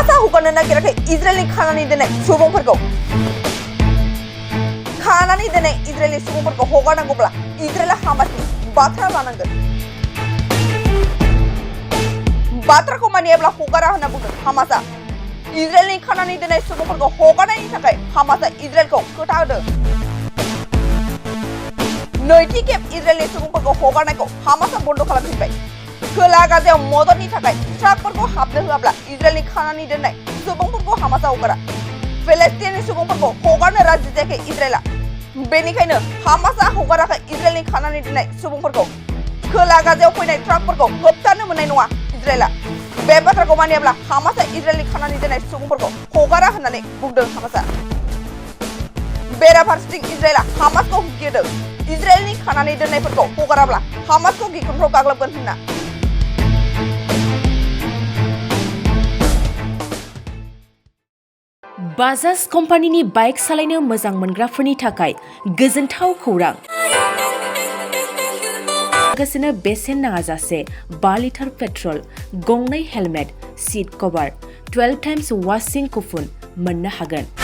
हामासा हगारनो नागिराखै इजराइलनि खानानै दोननाय सुबुंफोरखौ खानानै दोननाय इजराइलनि सुबुंफोरखौ हगारनांगौब्ला इजराइला हामासनि बाथ्रा लानांगोन बाथ्राखौ मानियाब्ला हगारा होनना बुंदों हामासा इजराइलनि खानानै दोननाय सुबुंफोरखौ हगारनायनि थाखाय हामासा इजराइलखौ खोथा होदों नैथि खेब इजराइलनि सुबुंफोरखौ हगारनायखौ हामासा बन्द खालामफिनबाय खोला गाजायाव मददनि थाखाय ट्राकफोरखौ हाबनो होआब्ला इजराइलनि खानानै दोननाय सुबुंफोरखौ हामासा हगारा फेलेस्टिननि सुबुंफोरखौ हगारनो राजि जायाखै इजराइला बेनिखायनो हामासा हगाराखै इजराइलनि खानानै दोननाय सुबुंफोरखौ खोला गाजायाव फैनाय ट्राकफोरखौ होबथानो मोननाय नङा इजराइला बे बाथ्राखौ मानियाब्ला हामासा इजराइलनि खानानै दोननाय सुबुंफोरखौ हगारा होननानै बुंदों हामासा बेराफारसेथिं इजराइला हामासखौ हुखिदों इजराइलनि खानानै दोननायफोरखौ हगाराब्ला हामासखौ गिख्रंथाव गाग्लोबगोन होनना बाजाज कम्पानिनि बाइक सालायनो मोजां मोनग्राफोरनि थाखाय गोजोनथाव खौरां लोगोसेनो बेसेन नाङाजासे 5 लिटार पेट्रल गंनै हेलमेट सीट कभार 12 टाइम्स वाशिं कुपन मोननो हागोन।